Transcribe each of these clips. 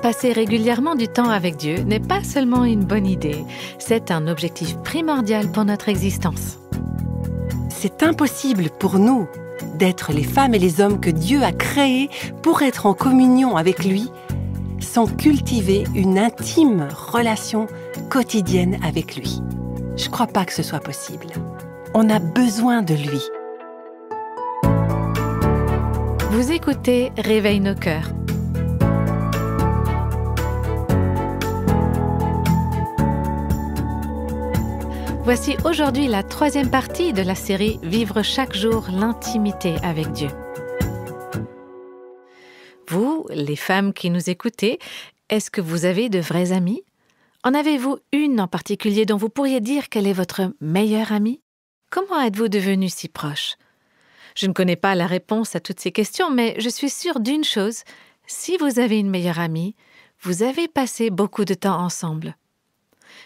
passer régulièrement du temps avec Dieu n'est pas seulement une bonne idée, c'est un objectif primordial pour notre existence. C'est impossible pour nous d'être les femmes et les hommes que Dieu a créés pour être en communion avec lui sans cultiver une intime relation quotidienne avec lui. Je ne crois pas que ce soit possible. On a besoin de lui. Vous écoutez Réveille nos cœurs. Voici aujourd'hui la 3e partie de la série Vivre chaque jour l'intimité avec Dieu. Vous, les femmes qui nous écoutez, est-ce que vous avez de vrais amis? En avez-vous une en particulier dont vous pourriez dire qu'elle est votre meilleure amie? Comment êtes-vous devenus si proches? Je ne connais pas la réponse à toutes ces questions, mais je suis sûre d'une chose, si vous avez une meilleure amie, vous avez passé beaucoup de temps ensemble.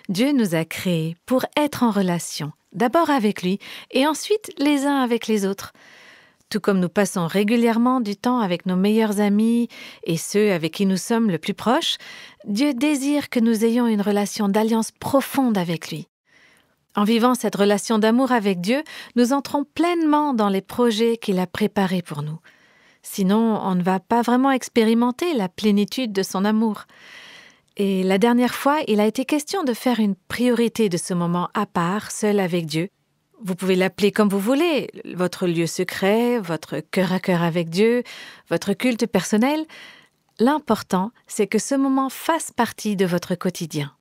Dieu nous a créés pour être en relation, d'abord avec lui et ensuite les uns avec les autres. Tout comme nous passons régulièrement du temps avec nos meilleurs amis et ceux avec qui nous sommes le plus proches, Dieu désire que nous ayons une relation d'alliance profonde avec lui. En vivant cette relation d'amour avec Dieu, nous entrons pleinement dans les projets qu'il a préparés pour nous. Sinon, on ne va pas vraiment expérimenter la plénitude de son amour. Et la dernière fois, il a été question de faire une priorité de ce moment à part, seul avec Dieu. Vous pouvez l'appeler comme vous voulez, votre lieu secret, votre cœur à cœur avec Dieu, votre culte personnel. L'important, c'est que ce moment fasse partie de votre quotidien.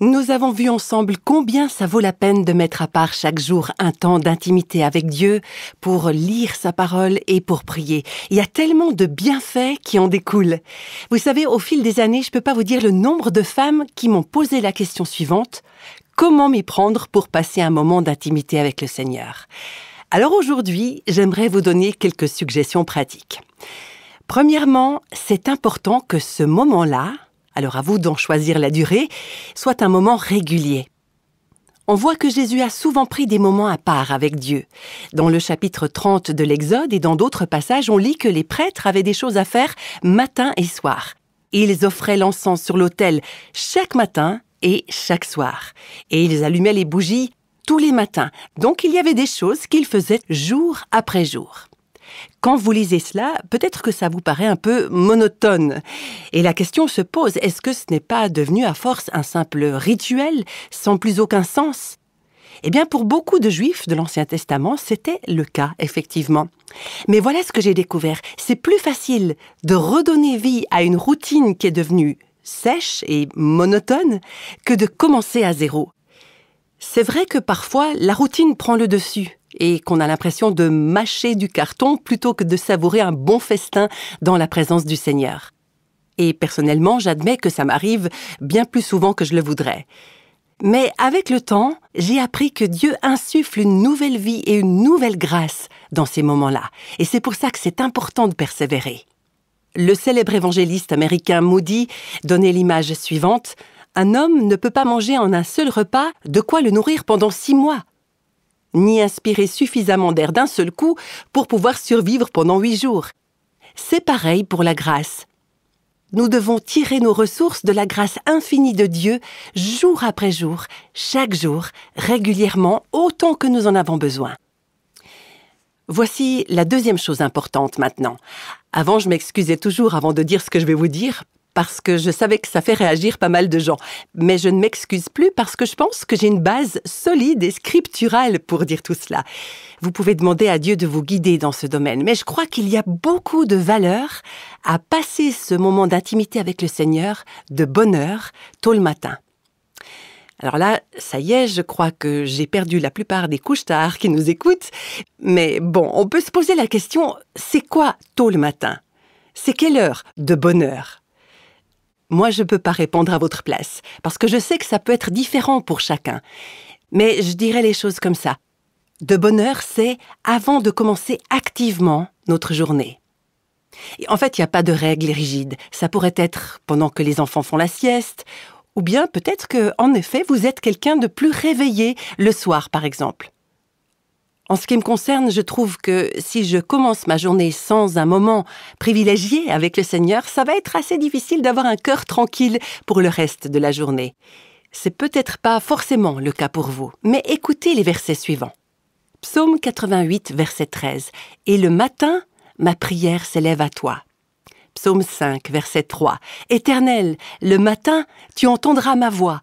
Nous avons vu ensemble combien ça vaut la peine de mettre à part chaque jour un temps d'intimité avec Dieu pour lire sa parole et pour prier. Il y a tellement de bienfaits qui en découlent. Vous savez, au fil des années, je ne peux pas vous dire le nombre de femmes qui m'ont posé la question suivante: comment m'y prendre pour passer un moment d'intimité avec le Seigneur? Alors aujourd'hui, j'aimerais vous donner quelques suggestions pratiques. Premièrement, c'est important que ce moment-là, alors à vous d'en choisir la durée, soit un moment régulier. On voit que Jésus a souvent pris des moments à part avec Dieu. Dans le chapitre 30 de l'Exode et dans d'autres passages, on lit que les prêtres avaient des choses à faire matin et soir. Ils offraient l'encens sur l'autel chaque matin et chaque soir. Et ils allumaient les bougies tous les matins. Donc il y avait des choses qu'ils faisaient jour après jour. Quand vous lisez cela, peut-être que ça vous paraît un peu monotone. Et la question se pose, est-ce que ce n'est pas devenu à force un simple rituel sans plus aucun sens? Eh bien, pour beaucoup de Juifs de l'Ancien Testament, c'était le cas, effectivement. Mais voilà ce que j'ai découvert. C'est plus facile de redonner vie à une routine qui est devenue sèche et monotone que de commencer à zéro. C'est vrai que parfois, la routine prend le dessus et qu'on a l'impression de mâcher du carton plutôt que de savourer un bon festin dans la présence du Seigneur. Et personnellement, j'admets que ça m'arrive bien plus souvent que je le voudrais. Mais avec le temps, j'ai appris que Dieu insuffle une nouvelle vie et une nouvelle grâce dans ces moments-là. Et c'est pour ça que c'est important de persévérer. Le célèbre évangéliste américain Moody donnait l'image suivante: un homme ne peut pas manger en un seul repas de quoi le nourrir pendant 6 mois. Ni inspirer suffisamment d'air d'un seul coup pour pouvoir survivre pendant 8 jours. C'est pareil pour la grâce. Nous devons tirer nos ressources de la grâce infinie de Dieu jour après jour, chaque jour, régulièrement, autant que nous en avons besoin. Voici la deuxième chose importante maintenant. Avant, je m'excusais toujours avant de dire ce que je vais vous dire, parce que je savais que ça fait réagir pas mal de gens. Mais je ne m'excuse plus parce que je pense que j'ai une base solide et scripturale pour dire tout cela. Vous pouvez demander à Dieu de vous guider dans ce domaine, mais je crois qu'il y a beaucoup de valeur à passer ce moment d'intimité avec le Seigneur de bonne heure, tôt le matin. Alors là, ça y est, je crois que j'ai perdu la plupart des couche-tard qui nous écoutent. Mais bon, on peut se poser la question, c'est quoi tôt le matin? C'est quelle heure de bonne heure? Moi, je ne peux pas répondre à votre place, parce que je sais que ça peut être différent pour chacun. Mais je dirais les choses comme ça. De bonne heure, c'est avant de commencer activement notre journée. Et en fait, il n'y a pas de règle rigide. Ça pourrait être pendant que les enfants font la sieste, ou bien peut-être que, en effet, vous êtes quelqu'un de plus réveillé le soir, par exemple. En ce qui me concerne, je trouve que si je commence ma journée sans un moment privilégié avec le Seigneur, ça va être assez difficile d'avoir un cœur tranquille pour le reste de la journée. C'est peut-être pas forcément le cas pour vous, mais écoutez les versets suivants. Psaume 88, verset 13. « Et le matin, ma prière s'élève à toi. » Psaume 5, verset 3. « Éternel, le matin, tu entendras ma voix.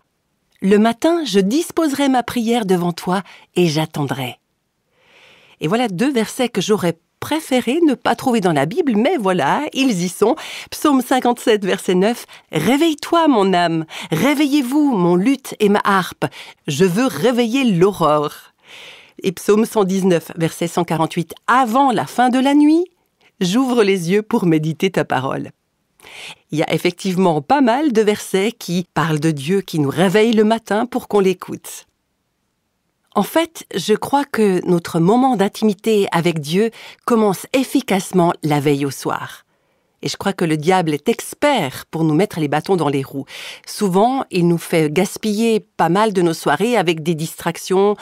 Le matin, je disposerai ma prière devant toi et j'attendrai. » Et voilà 2 versets que j'aurais préféré ne pas trouver dans la Bible, mais voilà, ils y sont. Psaume 57, verset 9. « Réveille-toi, mon âme, réveillez-vous, mon luth et ma harpe. Je veux réveiller l'aurore. » Et Psaume 119, verset 148. « Avant la fin de la nuit, j'ouvre les yeux pour méditer ta parole. » Il y a effectivement pas mal de versets qui parlent de Dieu qui nous réveille le matin pour qu'on l'écoute. En fait, je crois que notre moment d'intimité avec Dieu commence efficacement la veille au soir. Et je crois que le diable est expert pour nous mettre les bâtons dans les roues. Souvent, il nous fait gaspiller pas mal de nos soirées avec des distractions,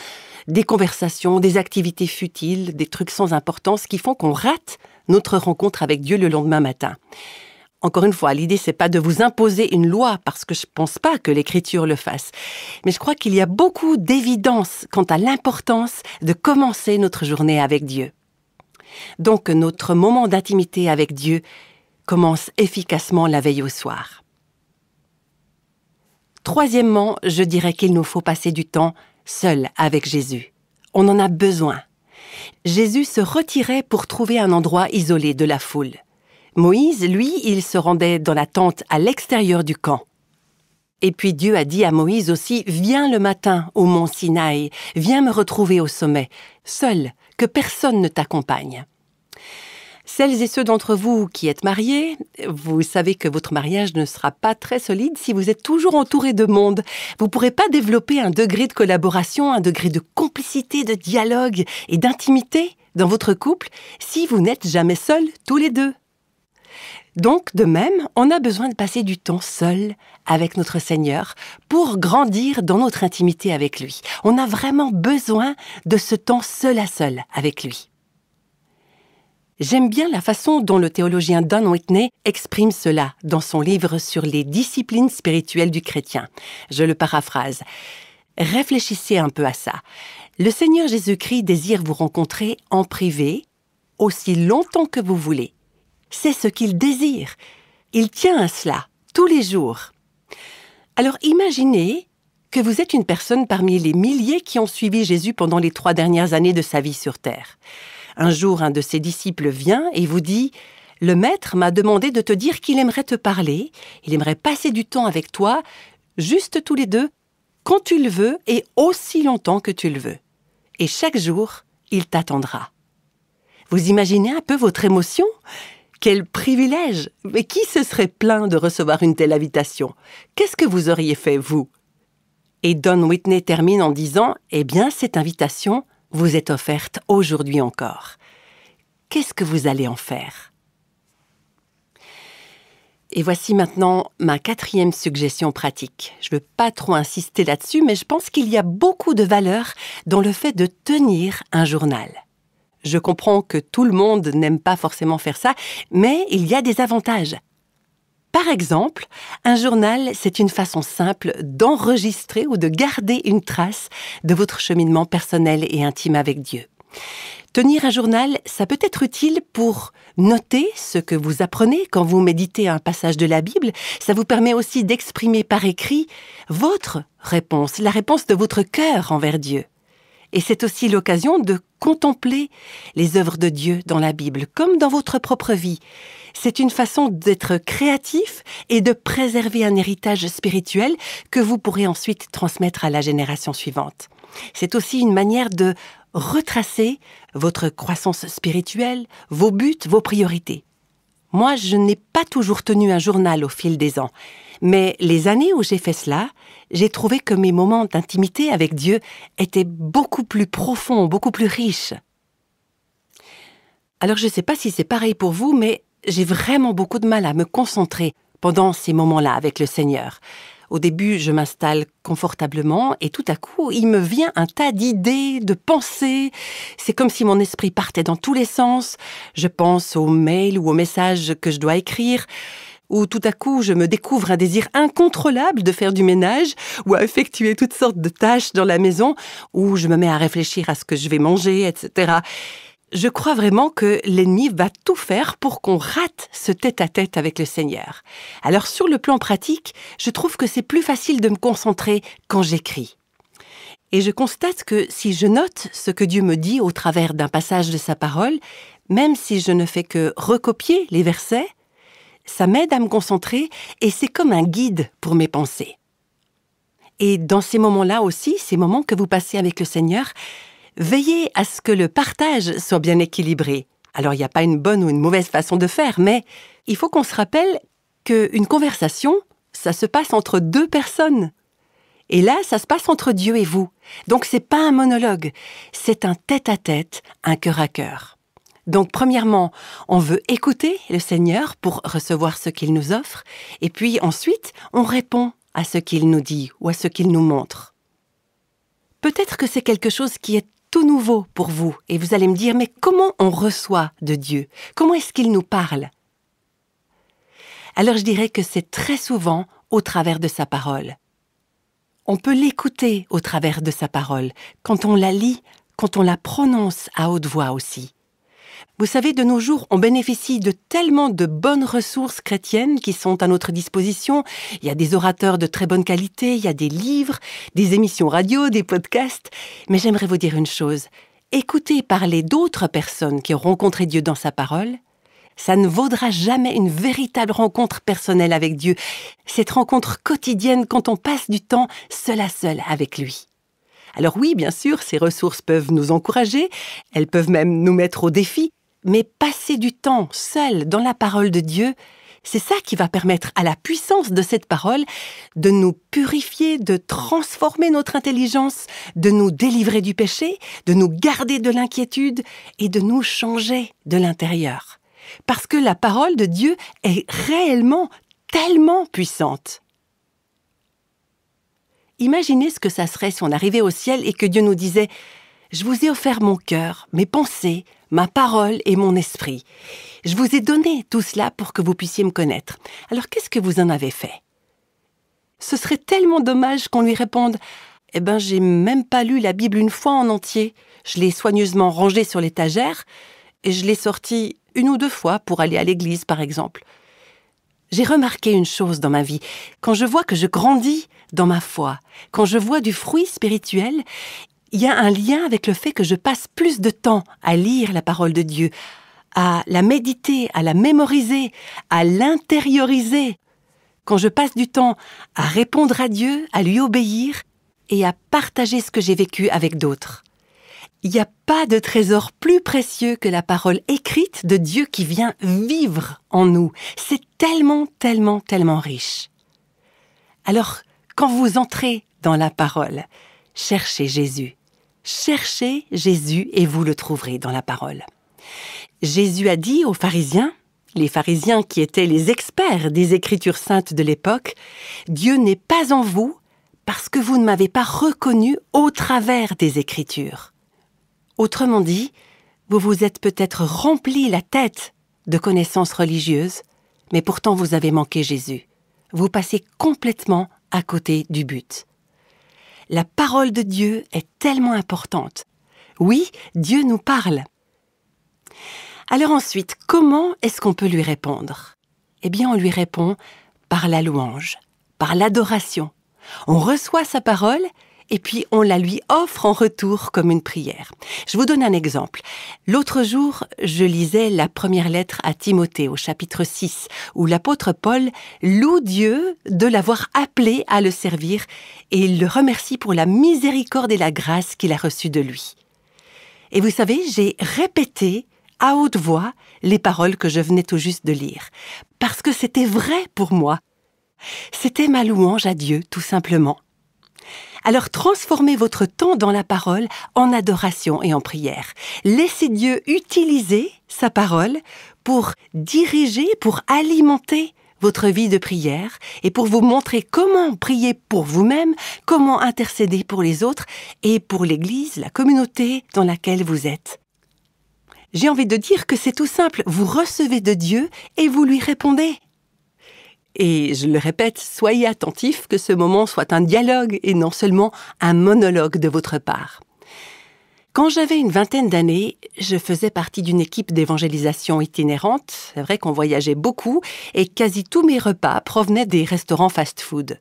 des conversations, des activités futiles, des trucs sans importance qui font qu'on rate notre rencontre avec Dieu le lendemain matin. Encore une fois, l'idée, c'est pas de vous imposer une loi, parce que je pense pas que l'Écriture le fasse. Mais je crois qu'il y a beaucoup d'évidence quant à l'importance de commencer notre journée avec Dieu. Donc, notre moment d'intimité avec Dieu commence efficacement la veille au soir. Troisièmement, je dirais qu'il nous faut passer du temps seul avec Jésus. On en a besoin. Jésus se retirait pour trouver un endroit isolé de la foule. Moïse, lui, il se rendait dans la tente à l'extérieur du camp. Et puis Dieu a dit à Moïse aussi, « Viens le matin au mont Sinaï, viens me retrouver au sommet, seul, que personne ne t'accompagne. » Celles et ceux d'entre vous qui êtes mariés, vous savez que votre mariage ne sera pas très solide si vous êtes toujours entouré de monde. Vous ne pourrez pas développer un degré de collaboration, un degré de complicité, de dialogue et d'intimité dans votre couple si vous n'êtes jamais seuls tous les deux. Donc, de même, on a besoin de passer du temps seul avec notre Seigneur pour grandir dans notre intimité avec lui. On a vraiment besoin de ce temps seul à seul avec lui. J'aime bien la façon dont le théologien Don Whitney exprime cela dans son livre sur les disciplines spirituelles du chrétien. Je le paraphrase. Réfléchissez un peu à ça. Le Seigneur Jésus-Christ désire vous rencontrer en privé aussi longtemps que vous voulez. C'est ce qu'il désire. Il tient à cela, tous les jours. Alors imaginez que vous êtes une personne parmi les milliers qui ont suivi Jésus pendant les 3 dernières années de sa vie sur terre. Un jour, un de ses disciples vient et vous dit « Le maître m'a demandé de te dire qu'il aimerait te parler, il aimerait passer du temps avec toi, juste tous les deux, quand tu le veux et aussi longtemps que tu le veux. Et chaque jour, il t'attendra. » Vous imaginez un peu votre émotion ? Quel privilège! Mais qui se serait plaint de recevoir une telle invitation? Qu'est-ce que vous auriez fait, vous? Et Don Whitney termine en disant « Eh bien, cette invitation vous est offerte aujourd'hui encore. Qu'est-ce que vous allez en faire ?» Et voici maintenant ma 4e suggestion pratique. Je ne veux pas trop insister là-dessus, mais je pense qu'il y a beaucoup de valeur dans le fait de tenir un journal. Je comprends que tout le monde n'aime pas forcément faire ça, mais il y a des avantages. Par exemple, un journal, c'est une façon simple d'enregistrer ou de garder une trace de votre cheminement personnel et intime avec Dieu. Tenir un journal, ça peut être utile pour noter ce que vous apprenez quand vous méditez un passage de la Bible. Ça vous permet aussi d'exprimer par écrit votre réponse, la réponse de votre cœur envers Dieu. Et c'est aussi l'occasion de contempler les œuvres de Dieu dans la Bible, comme dans votre propre vie. C'est une façon d'être créatif et de préserver un héritage spirituel que vous pourrez ensuite transmettre à la génération suivante. C'est aussi une manière de retracer votre croissance spirituelle, vos buts, vos priorités. Moi, je n'ai pas toujours tenu un journal au fil des ans, mais les années où j'ai fait cela, j'ai trouvé que mes moments d'intimité avec Dieu étaient beaucoup plus profonds, beaucoup plus riches. Alors je ne sais pas si c'est pareil pour vous, mais j'ai vraiment beaucoup de mal à me concentrer pendant ces moments-là avec le Seigneur. Au début, je m'installe confortablement et tout à coup, il me vient un tas d'idées, de pensées. C'est comme si mon esprit partait dans tous les sens. Je pense aux mails ou aux messages que je dois écrire. Ou tout à coup, je me découvre un désir incontrôlable de faire du ménage ou à effectuer toutes sortes de tâches dans la maison, ou je me mets à réfléchir à ce que je vais manger, etc. Je crois vraiment que l'ennemi va tout faire pour qu'on rate ce tête-à-tête avec le Seigneur. Alors sur le plan pratique, je trouve que c'est plus facile de me concentrer quand j'écris. Et je constate que si je note ce que Dieu me dit au travers d'un passage de sa parole, même si je ne fais que recopier les versets, ça m'aide à me concentrer et c'est comme un guide pour mes pensées. Et dans ces moments-là aussi, ces moments que vous passez avec le Seigneur, veillez à ce que le partage soit bien équilibré. Alors, il n'y a pas une bonne ou une mauvaise façon de faire, mais il faut qu'on se rappelle qu'une conversation, ça se passe entre deux personnes. Et là, ça se passe entre Dieu et vous. Donc, c'est pas un monologue, c'est un tête-à-tête, un cœur à cœur. Donc, premièrement, on veut écouter le Seigneur pour recevoir ce qu'il nous offre, et puis ensuite, on répond à ce qu'il nous dit ou à ce qu'il nous montre. Peut-être que c'est quelque chose qui est tout nouveau pour vous, et vous allez me dire, mais comment on reçoit de Dieu? Comment est-ce qu'il nous parle? Alors je dirais que c'est très souvent au travers de sa parole. On peut l'écouter au travers de sa parole, quand on la lit, quand on la prononce à haute voix aussi. Vous savez, de nos jours, on bénéficie de tellement de bonnes ressources chrétiennes qui sont à notre disposition. Il y a des orateurs de très bonne qualité, il y a des livres, des émissions radio, des podcasts. Mais j'aimerais vous dire une chose. Écoutez parler d'autres personnes qui ont rencontré Dieu dans sa parole, ça ne vaudra jamais une véritable rencontre personnelle avec Dieu. Cette rencontre quotidienne quand on passe du temps seul à seul avec lui. Alors oui, bien sûr, ces ressources peuvent nous encourager, elles peuvent même nous mettre au défi, mais passer du temps seul dans la parole de Dieu, c'est ça qui va permettre à la puissance de cette parole de nous purifier, de transformer notre intelligence, de nous délivrer du péché, de nous garder de l'inquiétude et de nous changer de l'intérieur. Parce que la parole de Dieu est réellement tellement puissante. Imaginez ce que ça serait si on arrivait au ciel et que Dieu nous disait « Je vous ai offert mon cœur, mes pensées, ma parole et mon esprit. Je vous ai donné tout cela pour que vous puissiez me connaître. Alors qu'est-ce que vous en avez fait ?» Ce serait tellement dommage qu'on lui réponde « Eh ben, j'ai même pas lu la Bible une fois en entier. Je l'ai soigneusement rangée sur l'étagère et je l'ai sortie 1 ou 2 fois pour aller à l'église, par exemple. » J'ai remarqué une chose dans ma vie. Quand je vois que je grandis dans ma foi, quand je vois du fruit spirituel, il y a un lien avec le fait que je passe plus de temps à lire la parole de Dieu, à la méditer, à la mémoriser, à l'intérioriser. Quand je passe du temps à répondre à Dieu, à lui obéir et à partager ce que j'ai vécu avec d'autres. Il n'y a pas de trésor plus précieux que la parole écrite de Dieu qui vient vivre en nous. C'est tellement, tellement, tellement riche. Alors, quand vous entrez dans la parole, cherchez Jésus. Cherchez Jésus et vous le trouverez dans la parole. Jésus a dit aux pharisiens, les pharisiens qui étaient les experts des Écritures saintes de l'époque, « Dieu n'est pas en vous parce que vous ne m'avez pas reconnu au travers des Écritures. » Autrement dit, vous vous êtes peut-être rempli la tête de connaissances religieuses, mais pourtant vous avez manqué Jésus. Vous passez complètement à côté du but. La parole de Dieu est tellement importante. Oui, Dieu nous parle. Alors ensuite, comment est-ce qu'on peut lui répondre? Eh bien, on lui répond par la louange, par l'adoration. On reçoit sa parole et puis on la lui offre en retour comme une prière. Je vous donne un exemple. L'autre jour, je lisais la première lettre à Timothée au chapitre 6, où l'apôtre Paul loue Dieu de l'avoir appelé à le servir et il le remercie pour la miséricorde et la grâce qu'il a reçue de lui. Et vous savez, j'ai répété à haute voix les paroles que je venais tout juste de lire, parce que c'était vrai pour moi. C'était ma louange à Dieu, tout simplement. Alors transformez votre temps dans la parole en adoration et en prière. Laissez Dieu utiliser sa parole pour diriger, pour alimenter votre vie de prière et pour vous montrer comment prier pour vous-même, comment intercéder pour les autres et pour l'Église, la communauté dans laquelle vous êtes. J'ai envie de dire que c'est tout simple, vous recevez de Dieu et vous lui répondez. Et je le répète, soyez attentifs que ce moment soit un dialogue et non seulement un monologue de votre part. Quand j'avais une vingtaine d'années, je faisais partie d'une équipe d'évangélisation itinérante. C'est vrai qu'on voyageait beaucoup et quasi tous mes repas provenaient des restaurants fast-food.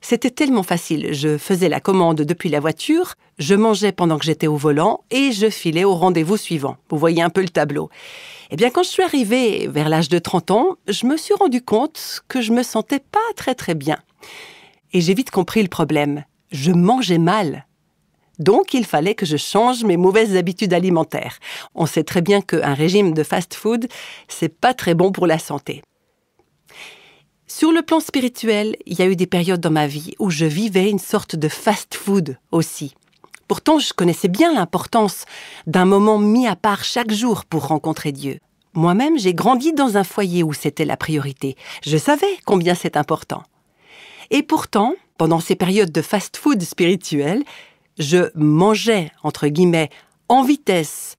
C'était tellement facile. Je faisais la commande depuis la voiture, je mangeais pendant que j'étais au volant et je filais au rendez-vous suivant. Vous voyez un peu le tableau. Eh bien, quand je suis arrivée vers l'âge de 30 ans, je me suis rendu compte que je me sentais pas très bien. Et j'ai vite compris le problème. Je mangeais mal. Donc, il fallait que je change mes mauvaises habitudes alimentaires. On sait très bien qu'un régime de fast-food, c'est pas très bon pour la santé. Sur le plan spirituel, il y a eu des périodes dans ma vie où je vivais une sorte de fast-food aussi. Pourtant, je connaissais bien l'importance d'un moment mis à part chaque jour pour rencontrer Dieu. Moi-même, j'ai grandi dans un foyer où c'était la priorité. Je savais combien c'est important. Et pourtant, pendant ces périodes de fast-food spirituel, je mangeais, entre guillemets, en vitesse,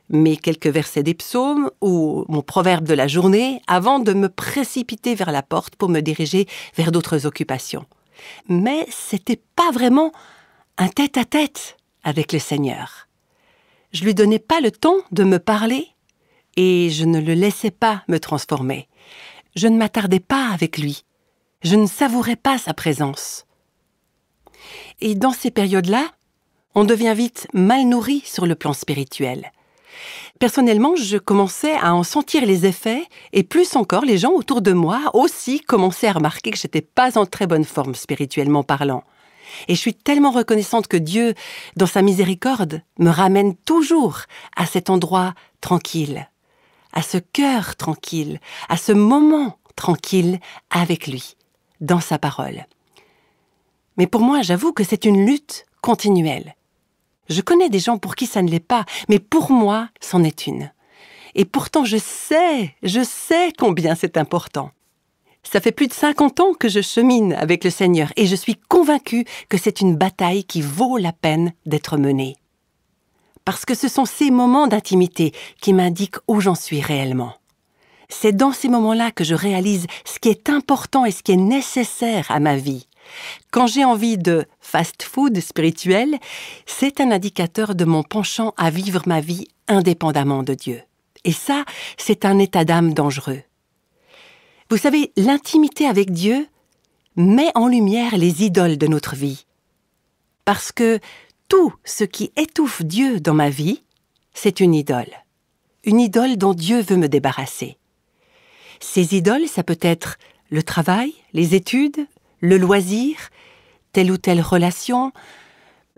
mes quelques versets des psaumes ou mon proverbe de la journée avant de me précipiter vers la porte pour me diriger vers d'autres occupations. Mais c'était pas vraiment un tête-à-tête avec le Seigneur. Je lui donnais pas le temps de me parler et je ne le laissais pas me transformer. Je ne m'attardais pas avec lui. Je ne savourais pas sa présence. Et dans ces périodes-là, on devient vite mal nourri sur le plan spirituel. Personnellement, je commençais à en sentir les effets et plus encore, les gens autour de moi aussi commençaient à remarquer que j'étais pas en très bonne forme spirituellement parlant. Et je suis tellement reconnaissante que Dieu, dans sa miséricorde, me ramène toujours à cet endroit tranquille, à ce cœur tranquille, à ce moment tranquille avec lui, dans sa parole. Mais pour moi, j'avoue que c'est une lutte continuelle. Je connais des gens pour qui ça ne l'est pas, mais pour moi, c'en est une. Et pourtant, je sais combien c'est important. Ça fait plus de 50 ans que je chemine avec le Seigneur et je suis convaincue que c'est une bataille qui vaut la peine d'être menée. Parce que ce sont ces moments d'intimité qui m'indiquent où j'en suis réellement. C'est dans ces moments-là que je réalise ce qui est important et ce qui est nécessaire à ma vie. Quand j'ai envie de fast-food spirituel, c'est un indicateur de mon penchant à vivre ma vie indépendamment de Dieu. Et ça, c'est un état d'âme dangereux. Vous savez, l'intimité avec Dieu met en lumière les idoles de notre vie. Parce que tout ce qui étouffe Dieu dans ma vie, c'est une idole. Une idole dont Dieu veut me débarrasser. Ces idoles, ça peut être le travail, les études, le loisir, telle ou telle relation,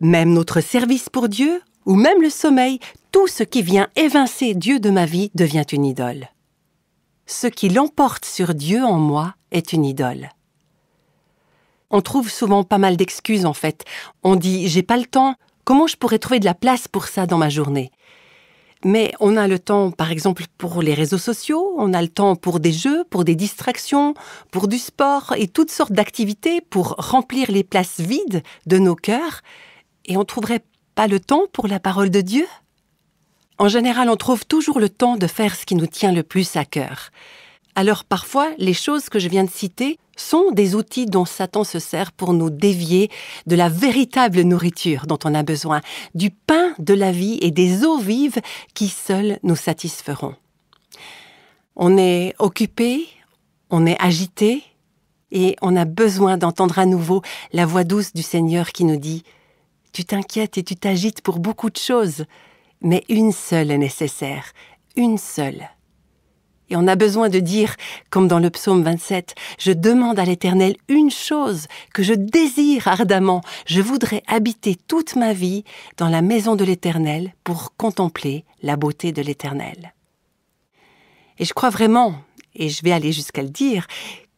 même notre service pour Dieu, ou même le sommeil, tout ce qui vient évincer Dieu de ma vie devient une idole. Ce qui l'emporte sur Dieu en moi est une idole. On trouve souvent pas mal d'excuses en fait. On dit « j'ai pas le temps, comment je pourrais trouver de la place pour ça dans ma journée ?» Mais on a le temps, par exemple, pour les réseaux sociaux, on a le temps pour des jeux, pour des distractions, pour du sport et toutes sortes d'activités pour remplir les places vides de nos cœurs. Et on trouverait pas le temps pour la parole de Dieu ? En général, on trouve toujours le temps de faire ce qui nous tient le plus à cœur. Alors parfois, les choses que je viens de citer sont des outils dont Satan se sert pour nous dévier de la véritable nourriture dont on a besoin, du pain de la vie et des eaux vives qui seules nous satisferont. On est occupé, on est agité et on a besoin d'entendre à nouveau la voix douce du Seigneur qui nous dit « Tu t'inquiètes et tu t'agites pour beaucoup de choses, mais une seule est nécessaire, une seule. » Et on a besoin de dire, comme dans le psaume 27, « Je demande à l'Éternel une chose que je désire ardemment. Je voudrais habiter toute ma vie dans la maison de l'Éternel pour contempler la beauté de l'Éternel. » Et je crois vraiment, et je vais aller jusqu'à le dire,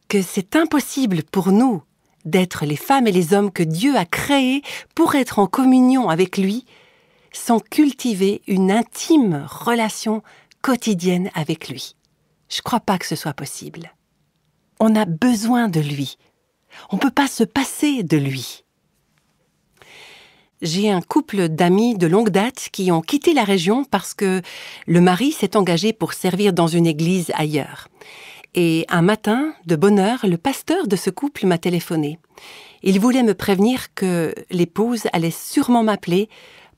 que c'est impossible pour nous d'être les femmes et les hommes que Dieu a créés pour être en communion avec lui sans cultiver une intime relation quotidienne avec lui. Je ne crois pas que ce soit possible. On a besoin de lui. On ne peut pas se passer de lui. J'ai un couple d'amis de longue date qui ont quitté la région parce que le mari s'est engagé pour servir dans une église ailleurs. Et un matin, de bonne heure, le pasteur de ce couple m'a téléphoné. Il voulait me prévenir que l'épouse allait sûrement m'appeler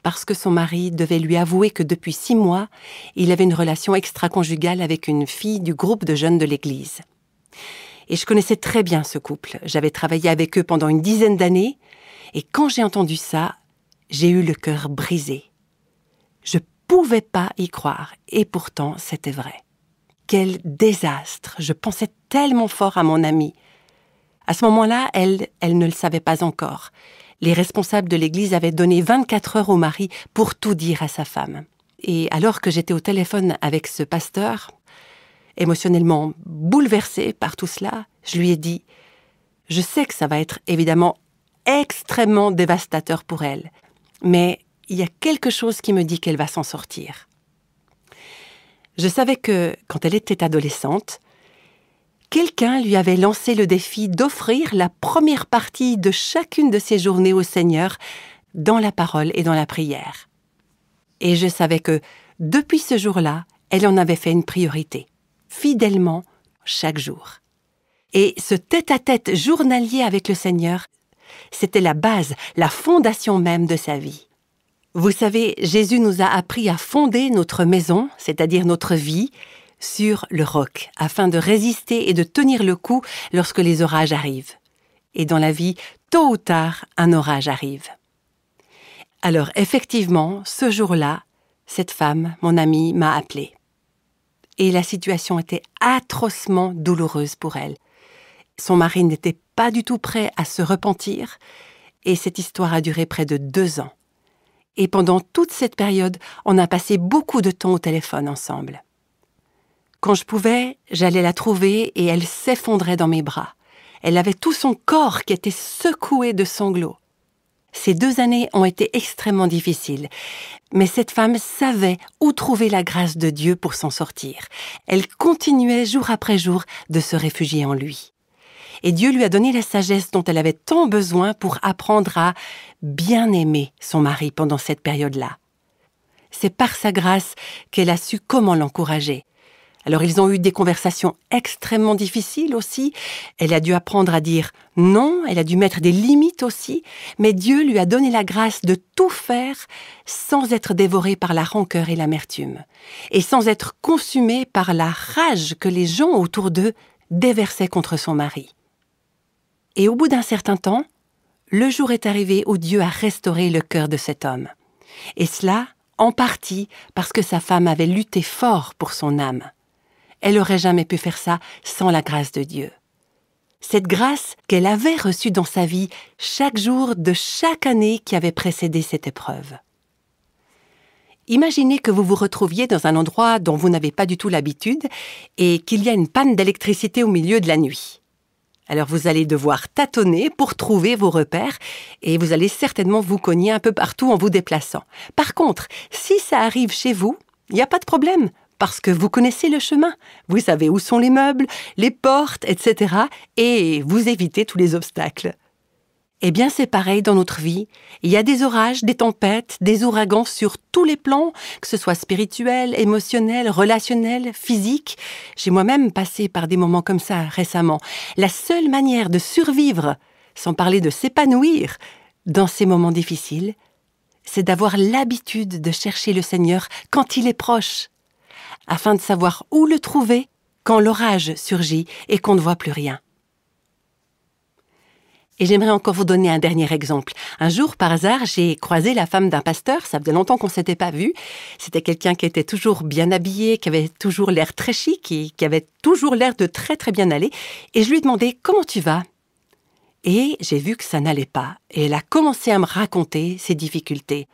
parce que son mari devait lui avouer que depuis 6 mois, il avait une relation extra-conjugale avec une fille du groupe de jeunes de l'église. Et je connaissais très bien ce couple. J'avais travaillé avec eux pendant une 10aine d'années. Et quand j'ai entendu ça, j'ai eu le cœur brisé. Je ne pouvais pas y croire. Et pourtant, c'était vrai. Quel désastre! Je pensais tellement fort à mon amie. À ce moment-là, elle ne le savait pas encore. Les responsables de l'église avaient donné 24 heures au mari pour tout dire à sa femme. Et alors que j'étais au téléphone avec ce pasteur, émotionnellement bouleversée par tout cela, je lui ai dit « Je sais que ça va être évidemment extrêmement dévastateur pour elle, mais il y a quelque chose qui me dit qu'elle va s'en sortir. » Je savais que, quand elle était adolescente, quelqu'un lui avait lancé le défi d'offrir la première partie de chacune de ses journées au Seigneur dans la parole et dans la prière. Et je savais que, depuis ce jour-là, elle en avait fait une priorité, fidèlement, chaque jour. Et ce tête-à-tête journalier avec le Seigneur, c'était la base, la fondation même de sa vie. Vous savez, Jésus nous a appris à fonder notre maison, c'est-à-dire notre vie, sur le roc, afin de résister et de tenir le coup lorsque les orages arrivent. Et dans la vie, tôt ou tard, un orage arrive. Alors effectivement, ce jour-là, cette femme, mon amie, m'a appelée. Et la situation était atrocement douloureuse pour elle. Son mari n'était pas du tout prêt à se repentir, et cette histoire a duré près de 2 ans. Et pendant toute cette période, on a passé beaucoup de temps au téléphone ensemble. Quand je pouvais, j'allais la trouver et elle s'effondrait dans mes bras. Elle avait tout son corps qui était secoué de sanglots. Ces 2 années ont été extrêmement difficiles, mais cette femme savait où trouver la grâce de Dieu pour s'en sortir. Elle continuait jour après jour de se réfugier en lui. Et Dieu lui a donné la sagesse dont elle avait tant besoin pour apprendre à bien aimer son mari pendant cette période-là. C'est par sa grâce qu'elle a su comment l'encourager. Alors ils ont eu des conversations extrêmement difficiles aussi. Elle a dû apprendre à dire non, elle a dû mettre des limites aussi. Mais Dieu lui a donné la grâce de tout faire sans être dévorée par la rancœur et l'amertume. Et sans être consumée par la rage que les gens autour d'eux déversaient contre son mari. Et au bout d'un certain temps, le jour est arrivé où Dieu a restauré le cœur de cet homme. Et cela, en partie, parce que sa femme avait lutté fort pour son âme. Elle n'aurait jamais pu faire ça sans la grâce de Dieu. Cette grâce qu'elle avait reçue dans sa vie chaque jour de chaque année qui avait précédé cette épreuve. Imaginez que vous vous retrouviez dans un endroit dont vous n'avez pas du tout l'habitude et qu'il y a une panne d'électricité au milieu de la nuit. Alors vous allez devoir tâtonner pour trouver vos repères et vous allez certainement vous cogner un peu partout en vous déplaçant. Par contre, si ça arrive chez vous, il n'y a pas de problème parce que vous connaissez le chemin. Vous savez où sont les meubles, les portes, etc. et vous évitez tous les obstacles. Eh bien, c'est pareil dans notre vie. Il y a des orages, des tempêtes, des ouragans sur tous les plans, que ce soit spirituel, émotionnel, relationnel, physique. J'ai moi-même passé par des moments comme ça récemment. La seule manière de survivre, sans parler de s'épanouir, dans ces moments difficiles, c'est d'avoir l'habitude de chercher le Seigneur quand il est proche, afin de savoir où le trouver quand l'orage surgit et qu'on ne voit plus rien. Et j'aimerais encore vous donner un dernier exemple. Un jour, par hasard, j'ai croisé la femme d'un pasteur. Ça faisait longtemps qu'on ne s'était pas vu. C'était quelqu'un qui était toujours bien habillé, qui avait toujours l'air très chic et qui avait toujours l'air de très très bien aller. Et je lui ai demandé « Comment tu vas ?» Et j'ai vu que ça n'allait pas. Et elle a commencé à me raconter ses difficultés.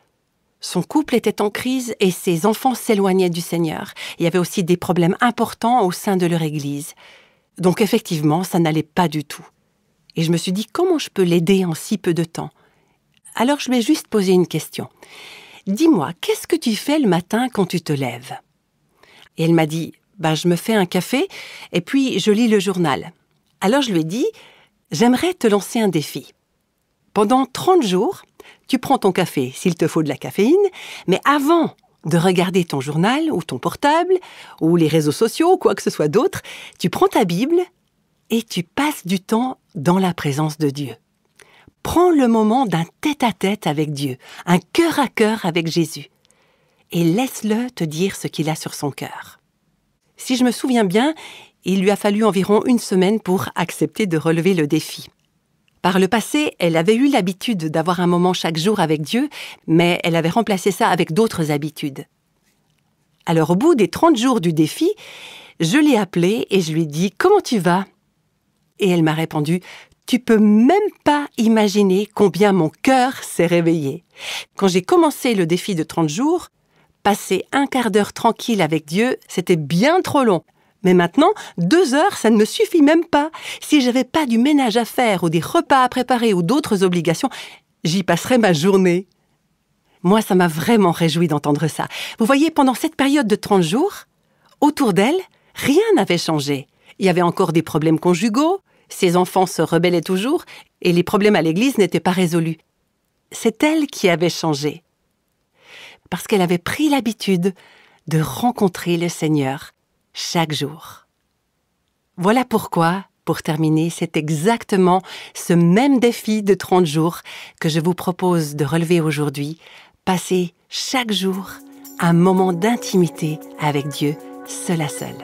Son couple était en crise et ses enfants s'éloignaient du Seigneur. Il y avait aussi des problèmes importants au sein de leur église. Donc effectivement, ça n'allait pas du tout. Et je me suis dit, comment je peux l'aider en si peu de temps? Alors je lui ai juste posé une question. Dis-moi, qu'est-ce que tu fais le matin quand tu te lèves? Et elle m'a dit, je me fais un café et puis je lis le journal. Alors je lui ai dit, j'aimerais te lancer un défi. Pendant 30 jours, tu prends ton café s'il te faut de la caféine, mais avant de regarder ton journal ou ton portable ou les réseaux sociaux ou quoi que ce soit d'autre, tu prends ta Bible et tu passes du temps dans la présence de Dieu. Prends le moment d'un tête-à-tête avec Dieu, un cœur à cœur avec Jésus, et laisse-le te dire ce qu'il a sur son cœur. Si je me souviens bien, il lui a fallu environ 1 semaine pour accepter de relever le défi. Par le passé, elle avait eu l'habitude d'avoir un moment chaque jour avec Dieu, mais elle avait remplacé ça avec d'autres habitudes. Alors au bout des 30 jours du défi, je l'ai appelée et je lui ai dit « Comment tu vas ?» Et elle m'a répondu « Tu peux même pas imaginer combien mon cœur s'est réveillé. Quand j'ai commencé le défi de 30 jours, passer un quart d'heure tranquille avec Dieu, c'était bien trop long. Mais maintenant, 2 heures, ça ne me suffit même pas. Si j'avais pas du ménage à faire ou des repas à préparer ou d'autres obligations, j'y passerais ma journée. » Moi, ça m'a vraiment réjoui d'entendre ça. Vous voyez, pendant cette période de 30 jours, autour d'elle, rien n'avait changé. Il y avait encore des problèmes conjugaux, ses enfants se rebellaient toujours et les problèmes à l'église n'étaient pas résolus. C'est elle qui avait changé. Parce qu'elle avait pris l'habitude de rencontrer le Seigneur chaque jour. Voilà pourquoi, pour terminer, c'est exactement ce même défi de 30 jours que je vous propose de relever aujourd'hui. Passer chaque jour un moment d'intimité avec Dieu, seul à seul.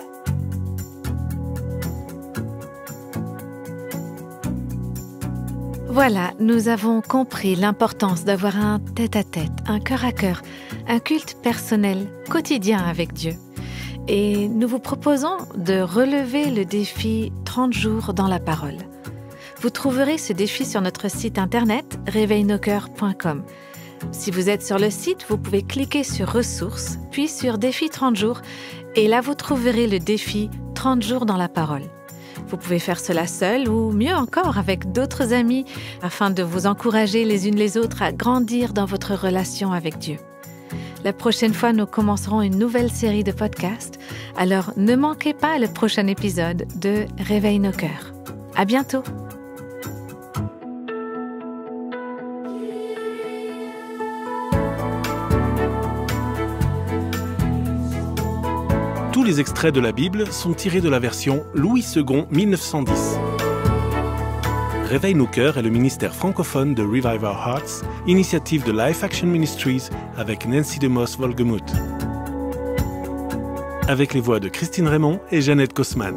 Voilà, nous avons compris l'importance d'avoir un tête-à-tête, un cœur à cœur, un culte personnel, quotidien avec Dieu. Et nous vous proposons de relever le défi 30 jours dans la parole. Vous trouverez ce défi sur notre site internet réveilnoscoeurs.com. Si vous êtes sur le site, vous pouvez cliquer sur ressources, puis sur défi 30 jours, et là vous trouverez le défi 30 jours dans la parole. Vous pouvez faire cela seul ou mieux encore avec d'autres amis afin de vous encourager les unes les autres à grandir dans votre relation avec Dieu. La prochaine fois, nous commencerons une nouvelle série de podcasts, alors ne manquez pas le prochain épisode de Réveille nos cœurs. À bientôt! Tous les extraits de la Bible sont tirés de la version Louis II 1910. Réveille nos cœurs est le ministère francophone de Revive Our Hearts, initiative de Life Action Ministries avec Nancy DeMoss Wolgemuth. Avec les voix de Christine Raymond et Jeannette Kosman.